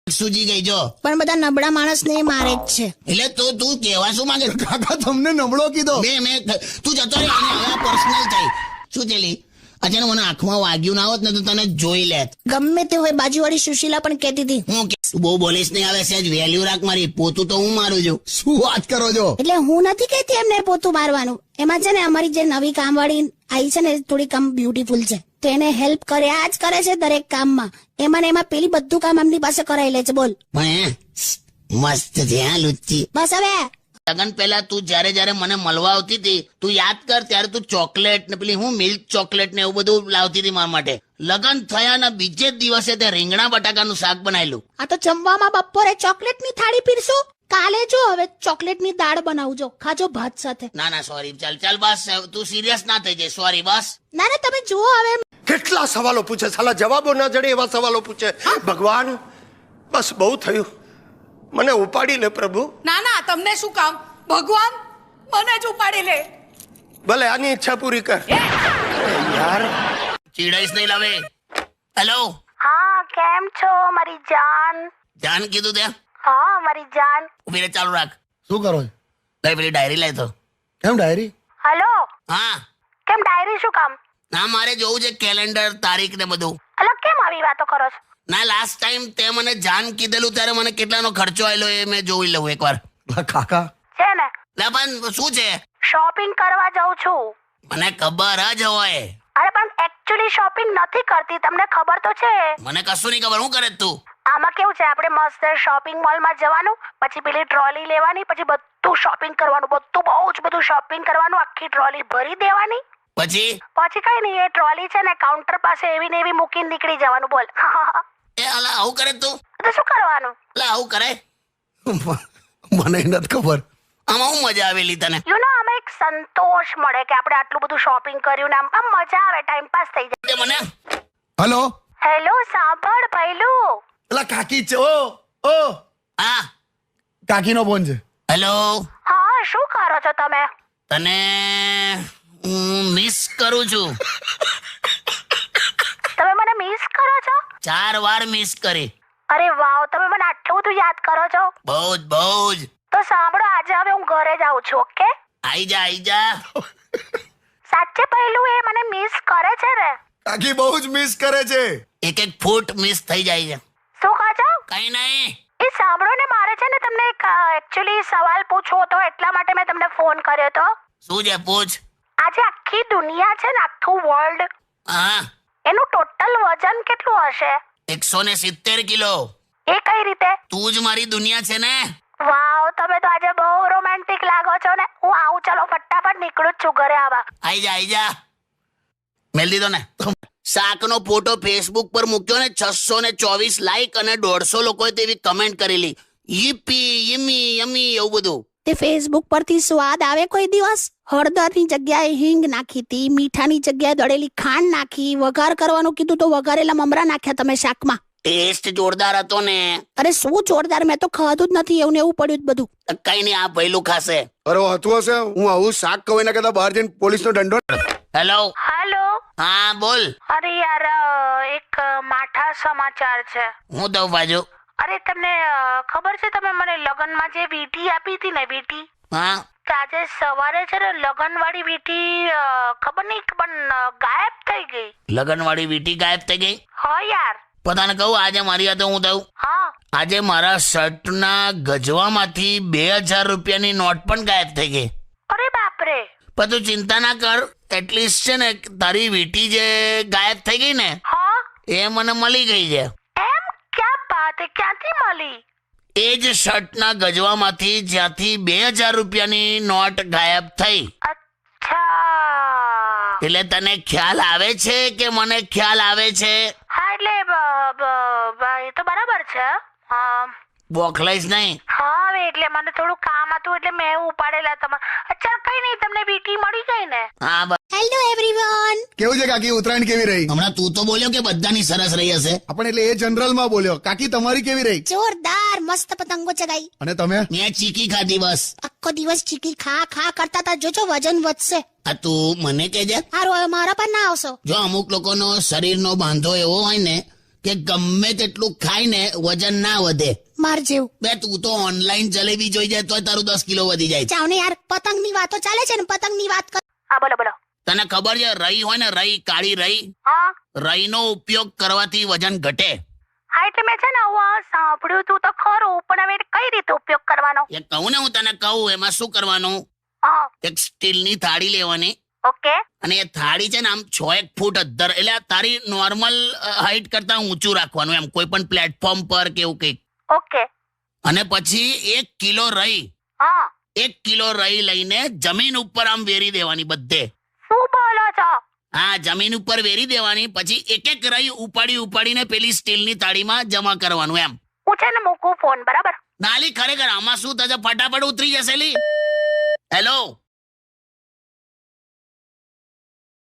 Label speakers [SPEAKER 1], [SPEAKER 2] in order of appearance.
[SPEAKER 1] સૂજી ગઈ જો.
[SPEAKER 2] પણ બધા નબળા માણસને મારે જ છે.
[SPEAKER 1] એટલે તો તું કેવા શું માંગે?
[SPEAKER 3] કાકા તમને નબળો કીધો.
[SPEAKER 1] મેં તું જતો રહે, હવે પર્સનલ થઈ. શું ચેલી અચાનક મને આંખમાં વાગ્યું ના હોત ને તો તને જોઈ લેત.
[SPEAKER 2] ગમે તે હોય, બાજુવાળી સુશીલા પણ કહેતી હતી.
[SPEAKER 1] હું બહુ બોલીશ નહીં, હવે સેજ વેલ્યુ રાખ મારી. પોતું તો હું મારું છું.
[SPEAKER 3] શું વાત કરો છો?
[SPEAKER 2] એટલે હું નથી કહેતી એમને પોતું મારવાનું. એમાં છે ને અમારી જે નવી કામવાળી આવી છે ને થોડી કામ બ્યુટીફુલ છે, તો એને હેલ્પ કર્યા જ કરે છે દરેક કામમાં. એમાં ને એમાં પેલી બધું કામ એમની પાસે કરાવી લે છે. બોલ.
[SPEAKER 1] પણ મસ્ત છે હા લુચ્ચી.
[SPEAKER 2] બસ હવે
[SPEAKER 1] લગન પહેલા તું જયારે મને મળવા આવતી હતી, તું યાદ કર, ત્યારે તું ચોકલેટ ને પેલી હું મિલ્ક ચોકલેટ ને એવું બધું લાવતી હતી મારા માટે. લગન થયા ના બીજે જ દિવસે તે રીંગણા બટાકાનું શાક બનાવેલું.
[SPEAKER 2] આ તો જમવામાં બપોરે ચોકલેટની થાળી પીરસો. કાલે જો હવે ચોકલેટની દાળ બનાવજો, ખાજો ભાત સાથે.
[SPEAKER 1] ના સોરી, ચાલ બસ, તું સિરિયસ ના થઈ જાય. સોરી બસ.
[SPEAKER 2] ના તમે જુઓ હવે.
[SPEAKER 4] કેટલા સવાલો પૂછે, સાલા જવાબો ના જડે એવા સવાલો પૂછે. ભગવાન બસ બહુ થયું, મને ઉપાડી લે પ્રભુ.
[SPEAKER 5] ના તમને શું કામ? ભગવાન મને જ ઉપાડી લે.
[SPEAKER 4] ભલે આની ઈચ્છા પૂરી કર. યાર
[SPEAKER 1] ચીડાઈશ નહીં લાવે. હેલો.
[SPEAKER 2] હા કેમ છો મારી જાન?
[SPEAKER 1] જાન કીધું ત્યાં?
[SPEAKER 2] હા મારી જાન.
[SPEAKER 1] ઉભી રે, ચાલુ રાખ.
[SPEAKER 3] શું કરો છો?
[SPEAKER 1] લઈ પેલી ડાયરી લાય તો.
[SPEAKER 3] કેમ ડાયરી?
[SPEAKER 2] હેલો.
[SPEAKER 1] હા.
[SPEAKER 2] કેમ ડાયરી શું કામ?
[SPEAKER 1] ના મારે જોવું છે કેલેન્ડર, તારીખ ને બધું.
[SPEAKER 2] અલગ કેમ આવી વાતો કરો છો?
[SPEAKER 1] ના લાસ્ટ ટાઈમ તે મને જાન કીધેલું ત્યારે મને કેટલાનો ખર્ચો આવેલો એ મેં જોઈ લઉં એકવાર.
[SPEAKER 3] કાકા
[SPEAKER 2] છે ને
[SPEAKER 1] ના પણ શું છે?
[SPEAKER 2] શોપિંગ કરવા જાઉં છું.
[SPEAKER 1] મને ખબર જ હોય.
[SPEAKER 2] અરે પણ એકચ્યુઅલી શોપિંગ નથી કરતી, તમને ખબર તો છે.
[SPEAKER 1] મને કશું નહીં ખબર. હું કરે તું?
[SPEAKER 2] આમાં કેવું છે, આપણે મસ્ત શોપિંગ મોલમાં જવાનું, પછી પેલી ટ્રોલી લેવાની, પછી બધું શોપિંગ કરવાનું, બધું બહુ જ બધું શોપિંગ કરવાનું, આખી ટ્રોલી ભરી દેવાની.
[SPEAKER 1] પછી
[SPEAKER 2] કઈ નહીં, એ ટ્રોલી છે ને કાઉન્ટર પાસે એવી ને એવી મૂકીને નીકળી જવાનું. બોલ.
[SPEAKER 1] એ અલા આવું કરે તું?
[SPEAKER 2] તો શું કરવાનું?
[SPEAKER 1] અલા આવું કરે?
[SPEAKER 3] મને નથી ખબર.
[SPEAKER 1] આમાં હું મજા આવેલી તને?
[SPEAKER 2] યુ નો આમાં એક સંતોષ મળે કે આપણે આટલું બધું શોપિંગ કર્યું ને આમ મજા આવે, ટાઈમ પાસ થઈ જાય.
[SPEAKER 1] તે મને
[SPEAKER 3] હલો.
[SPEAKER 2] હેલો સાંભળ ભૈલું.
[SPEAKER 3] પેલા કાકી છે. ઓ
[SPEAKER 1] હા
[SPEAKER 3] કાકીનો ફોન છે.
[SPEAKER 1] હેલો.
[SPEAKER 2] હા શું કરો છો તમે?
[SPEAKER 1] તને હું મિસ કરું છું.
[SPEAKER 2] તમે મને મિસ કરો છો?
[SPEAKER 1] 4 વાર મિસ કરી.
[SPEAKER 2] અરે વાવ, તમે મને આટલું બધું યાદ કરો છો.
[SPEAKER 1] બહુ જ.
[SPEAKER 2] તો સાંભળો, આજે હવે હું ઘરે જાઉં છું. ઓકે?
[SPEAKER 1] આઈ જા.
[SPEAKER 2] સાચે પહેલું એ મને મિસ કરે છે ને?
[SPEAKER 3] કાકી બહુ જ મિસ કરે છે.
[SPEAKER 1] એક ફૂટ મિસ થઈ જાય છે.
[SPEAKER 2] શું કહો છો?
[SPEAKER 1] કઈ નહીં.
[SPEAKER 2] એ સાંભળો ને, મારે છે ને તમને એક એકચ્યુઅલી સવાલ પૂછવો હતો, એટલા માટે મેં તમને ફોન કર્યો હતો.
[SPEAKER 1] શું છે? પૂછ.
[SPEAKER 2] આજે આખી દુનિયા છે ને, આખું વર્લ્ડ,
[SPEAKER 1] હા
[SPEAKER 2] એનું ટોટલ વજન કેટલું હશે?
[SPEAKER 1] 170 કિલો.
[SPEAKER 2] એ કઈ રીતે?
[SPEAKER 1] તું જ મારી દુનિયા છે ને.
[SPEAKER 2] વાવ, તમે તો આજે બહુ રોમેન્ટિક લાગો છો ને. હું આવું, ચલો ફટાફટ નીકળું જ છું ઘરે આવા.
[SPEAKER 1] આઈ જા. મેલ દીધો ને. શાકનો ફોટો ફેસબુક પર મૂક્યો ને, 624 લાઈક અને 150 લોકોએ તેવી કમેન્ટ કરેલી. યીપી યમી યમી એવું બધું.
[SPEAKER 2] તે ફેસબુક પરથી સ્વાદ આવે કોઈ દિવસ? હળદરની જગ્યાએ હિંગ નાખી હતી, મીઠાની જગ્યાએ દળેલી ખાંડ નાખી, વઘાર કરવાનું કીધું તો વઘારેલા મમરા નાખ્યા તમે શાકમાં.
[SPEAKER 1] ટેસ્ટ જોરદાર હતો ને.
[SPEAKER 2] અરે શું જોરદાર, મેં તો ખાધું જ નથી. એવું ને એવું પડ્યું જ બધું.
[SPEAKER 1] કઈ નહીં, આ પહેલું ખાશે.
[SPEAKER 3] અરે હતું હશે. હું આવું શાક કહું એના કરતા બહાર જઈને પોલીસનો દંડો.
[SPEAKER 1] હેલો.
[SPEAKER 2] હેલો.
[SPEAKER 1] હા બોલ.
[SPEAKER 2] અરે યાર, એક માઠા સમાચાર છે.
[SPEAKER 1] હું દઉં બાજુ.
[SPEAKER 2] અરે તમને ખબર છે, તમે મને લગનમાં જે વીંટી આપી હતી ને, વીંટી,
[SPEAKER 1] હા
[SPEAKER 2] તો આજે સવારે છે ને લગન વાળી વીંટી ખબર નહીં પણ ગાયબ થઈ ગઈ.
[SPEAKER 1] લગનવાળી વીંટી ગાયબ થઈ ગઈ?
[SPEAKER 2] હા યાર.
[SPEAKER 1] પોતાને કહું, આજે મારી હાથે હું દઉં.
[SPEAKER 2] હા.
[SPEAKER 1] આજે મારા શર્ટના ગજવામાંથી 2000 રૂપિયાની નોટ પણ ગાયબ થઈ ગઈ.
[SPEAKER 2] અરે બાપરે.
[SPEAKER 1] પણ તું ચિંતા ના કર, એટલીસ્ટ છે ને તારી વીંટી જે ગાયબ થઈ ગઈ ને,
[SPEAKER 2] હા,
[SPEAKER 1] એ મને મળી ગઈ છે.
[SPEAKER 2] એમ? ક્યાં બાત હે, ક્યાંથી મળી?
[SPEAKER 1] એ જ શર્ટના ગજવામાંથી જ્યાંથી 2000 રૂપિયાની નોટ ગાયબ થઈ.
[SPEAKER 2] અચ્છા.
[SPEAKER 1] એટલે તને ખ્યાલ આવે છે કે મને ખ્યાલ આવે છે?
[SPEAKER 2] હા એટલે એ તો બરાબર છે.
[SPEAKER 1] બોખલાઈશ નહીં.
[SPEAKER 2] હા હવે એટલે મને થોડું કામ હતું એટલે મેં ઉપાડેલા તમારે. અચ્છા કઈ નહીં, તમને વીંટી મળી ગઈ ને?
[SPEAKER 1] હા બસ.
[SPEAKER 2] Hello everyone.
[SPEAKER 3] કેવું છે કાકી? ઉત્તરાયણ કેવી રહી?
[SPEAKER 1] હમણાં તું તો બોલ્યો કે બધાની સરસ રહી હશે.
[SPEAKER 3] આપણે એટલે એ જનરલ માં બોલ્યો. કાકી તમારી કેવી રહી?
[SPEAKER 2] જોરદાર, મસ્ત પતંગો ચગાઈ.
[SPEAKER 3] અને તમે?
[SPEAKER 1] મેં ચીકી ખાધી બસ.
[SPEAKER 2] આખો દિવસ ચીકી ખા કરતા હતા. જોજો વજન વધશે.
[SPEAKER 1] આ તું મને કહેજે.
[SPEAKER 2] હારું, હવે મારા પર ના આવશો.
[SPEAKER 1] જો અમુક લોકોનો શરીરનો બાંધો એવો હોય ને કે ગમે તેટલું ખાઈને વજન ના વધે.
[SPEAKER 2] માર જેવું.
[SPEAKER 1] બે તું તો ઓનલાઈન જલેબી જોઈ જાય તોય તારું 10 કિલો વધી જાય.
[SPEAKER 2] જાવ ને યાર, પતંગની વાતો ચાલે છે ને, પતંગની વાત કર. હા બોલો બોલો.
[SPEAKER 1] તને ખબર છે રઈ હોય ને રઈ, કાળી રઈ,
[SPEAKER 2] હા
[SPEAKER 1] રઈનો ઉપયોગ કરવાથી વજન ઘટે.
[SPEAKER 2] હા એટલે મેં છે ને સાંભળ્યું તું તો ખરું, પણ હવે કઈ રીતે ઉપયોગ કરવાનો?
[SPEAKER 1] એ કહું ને હું તને કહું, એમાં શું કરવાનું,
[SPEAKER 2] હા
[SPEAKER 1] એક સ્ટીલની થાળી લેવાની
[SPEAKER 2] ઓકે.
[SPEAKER 1] અને એ થાળી છે ને આમ 6 ફૂટ અદ્ધર, એટલે આ તારી નોર્મલ હાઈટ કરતા ઊંચું રાખવાનું, એમ કોઈ પણ પ્લેટફોર્મ પર કે એવું કંઈક.
[SPEAKER 2] ઓકે.
[SPEAKER 1] અને પછી 1 કિલો રઈ,
[SPEAKER 2] હા
[SPEAKER 1] 1 કિલો રઈ લઈને જમીન ઉપર આમ વેરી દેવાની બધે.
[SPEAKER 2] શું બોલો છો?
[SPEAKER 1] હા, જમીન ઉપર વેરી દેવાની, પછી એક એક રઈ ઉપાડીને પેલી સ્ટીલની થાળીમાં જમા કરવાનું એમ.
[SPEAKER 2] હું છે ને મૂકું ફોન, બરાબર?
[SPEAKER 1] નાલી ખરેખર આમાં શું થશે, ફટાફટ ઉતરી જશે લી. હેલો.